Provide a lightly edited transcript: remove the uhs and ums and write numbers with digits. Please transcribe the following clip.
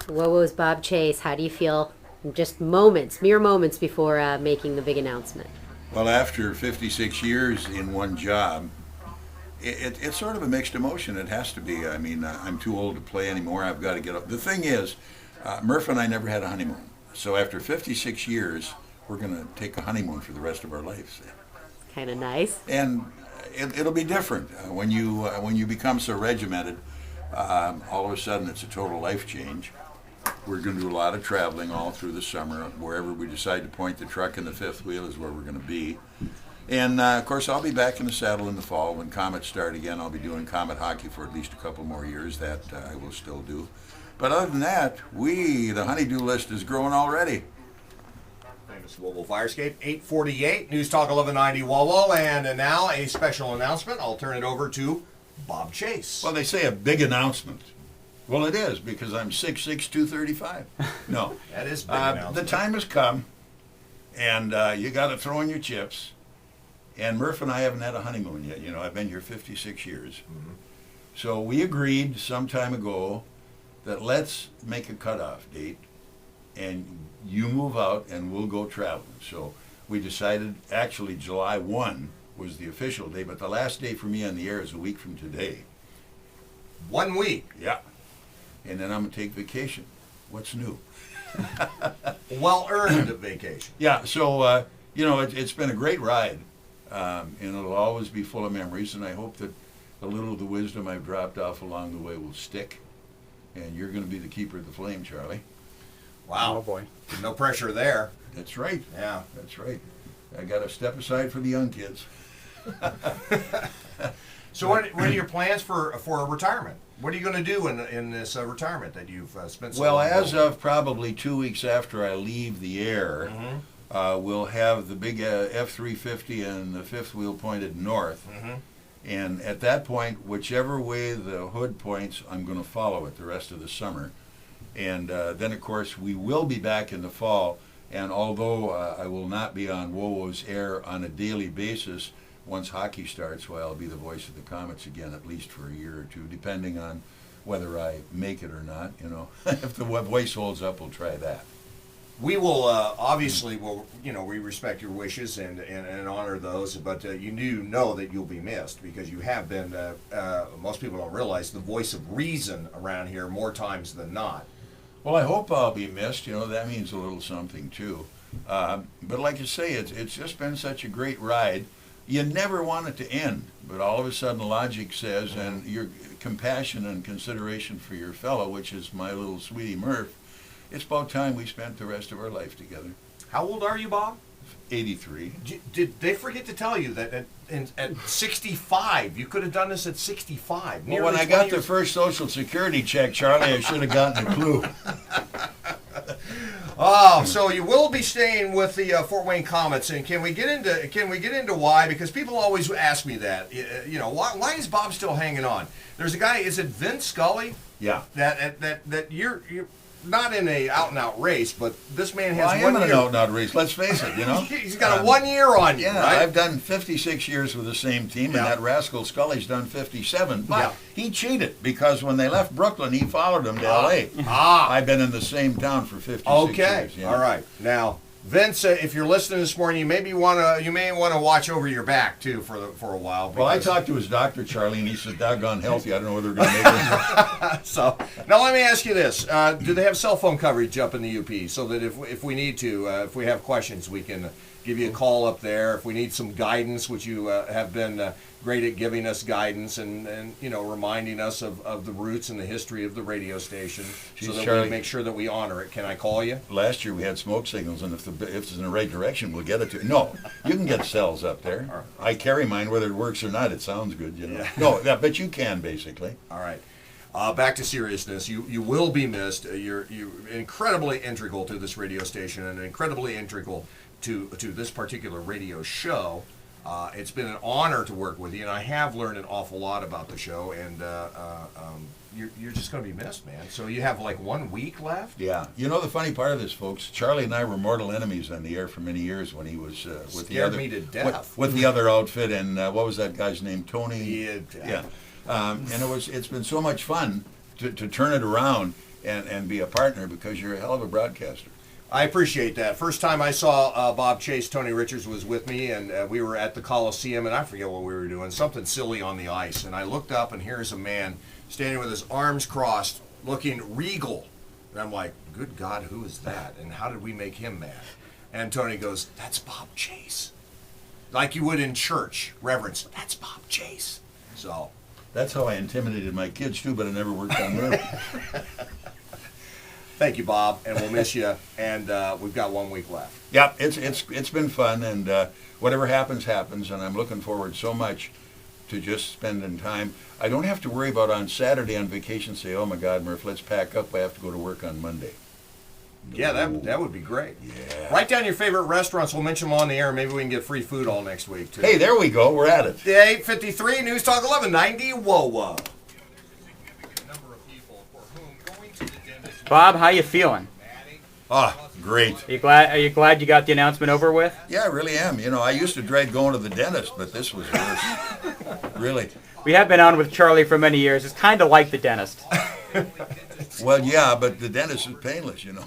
WOWO's Bob Chase, how do you feel just moments, mere moments before making the big announcement? Well, after 56 years in one job, it's sort of a mixed emotion. It has to be. I mean, I'm too old to play anymore. I've got to get up. The thing is, Murph and I never had a honeymoon. So after 56 years, we're going to take a honeymoon for the rest of our lives. Kind of nice. And it'll be different when you become so regimented. All of a sudden, it's a total life change. We're going to do a lot of traveling all through the summer. Wherever we decide to point the truck and the fifth wheel is where we're going to be. And, of course, I'll be back in the saddle in the fall when Comets start again. I'll be doing Comet hockey for at least a couple more years. That I will still do. But other than that, the honey-do list is growing already. Famous WOWO Firescape, 848, News Talk 1190 WOWO, and now a special announcement. I'll turn it over to Bob Chase. Well, they say a big announcement. Well, it is, because I'm 6'6", 235. No. That is a big announcement. The time has come, and you got to throw in your chips. And Murph and I haven't had a honeymoon yet. You know, I've been here 56 years. Mm-hmm. So we agreed some time ago that let's make a cutoff date, and you move out, and we'll go traveling. So we decided, actually, July 1 was the official day, but the last day for me on the air is a week from today. 1 week? Yeah. And then I'm going to take vacation. What's new? Well-earned vacation. Yeah, so, it's been a great ride, and it'll always be full of memories, and I hope that a little of the wisdom I've dropped off along the way will stick, and you're going to be the keeper of the flame, Charlie. Wow. Oh, boy. No pressure there. That's right. Yeah. That's right. I got to step aside for the young kids. So what are your plans for a retirement? What are you going to do in this retirement that you've spent so long? Well, as of probably 2 weeks after I leave the air, Mm-hmm. We'll have the big F-350 and the fifth wheel pointed north. Mm-hmm. And at that point, whichever way the hood points, I'm going to follow it the rest of the summer. And then, of course, we will be back in the fall. And although I will not be on WOWO's air on a daily basis, once hockey starts, well, I'll be the voice of the Comets again, at least for a year or two, depending on whether I make it or not. You know, if the voice holds up, we'll try that. We will obviously we respect your wishes and honor those, but you do know that you'll be missed because you have been. Most people don't realize the voice of reason around here more times than not. Well, I hope I'll be missed. You know, that means a little something too. But like you say, it's just been such a great ride. You never want it to end, but all of a sudden logic says, and your compassion and consideration for your fellow, which is my little sweetie Murph, it's about time we spent the rest of our life together. How old are you, Bob? 83. Did they forget to tell you that at 65, you could have done this at 65? Well, when I got the first Social Security check, Charlie, I should have gotten a clue. Oh, so you will be staying with the Fort Wayne Comets, and can we get into why? Because people always ask me that. Why is Bob still hanging on? There's a guy. Is it Vince Scully? Yeah. That you're not in a out and out race, but this man has. I am in an out and out race. Let's face it. He's got a 1 year on you. Yeah, right? I've done 56 years with the same team, and that rascal Scully's done 57. But he cheated because when they left Brooklyn, he followed them to L.A. I've been in the same town for 56 years. Okay, all right. Now, Vince, if you're listening this morning, you may want to watch over your back too for a while. Well, I talked to his doctor, Charlie, and he said, "Doggone healthy. I don't know whether they're going to make it." So now let me ask you this: do they have cell phone coverage up in the UP so that if we need to, if we have questions, we can give you a call up there. If we need some guidance, which you have been great at giving us guidance and reminding us of the roots and the history of the radio station, so that Charlie, we make sure that we honor it. Can I call you? Last year we had smoke signals, and if it's in the right direction, we'll get it to you. No, you can get cells up there. I carry mine, whether it works or not. It sounds good, Yeah. No, but you can basically. All right. Back to seriousness. You will be missed. You're incredibly integral to this radio station and incredibly integral to this particular radio show. It's been an honor to work with you, and I have learned an awful lot about the show, and you're just going to be missed, man. So you have like 1 week left? Yeah. You know the funny part of this, folks, Charlie and I were mortal enemies on the air for many years when he was with the other... me to death. With the other outfit, and what was that guy's name? Tony? Yeah. And it's been so much fun to turn it around. and be a partner because you're a hell of a broadcaster. I appreciate that. First time I saw Bob Chase, Tony Richards was with me, and we were at the Coliseum, and I forget what we were doing, something silly on the ice. And I looked up, and here's a man standing with his arms crossed, looking regal. And I'm like, good God, who is that? And how did we make him mad? And Tony goes, that's Bob Chase. Like you would in church, reverence, that's Bob Chase. So That's how I intimidated my kids too, but it never worked on them. thank you, Bob, and we'll miss you. And we've got 1 week left. Yep, it's been fun, and whatever happens, happens, and I'm looking forward so much to just spending time. I don't have to worry about on Saturday on vacation say, oh my God, Murph, let's pack up. I have to go to work on Monday. Yeah, that would be great. Yeah. Write down your favorite restaurants. We'll mention them on the air. Maybe we can get free food all next week, too. Hey, there we go. We're at it. The 8:53 News Talk 1190 WOWO. Bob, how you feeling? Ah, great. Are you glad you got the announcement over with? Yeah, I really am. You know, I used to dread going to the dentist, but this was worse. Really. We have been on with Charlie for many years. It's kind of like the dentist. Well, yeah, but the dentist is painless, you know.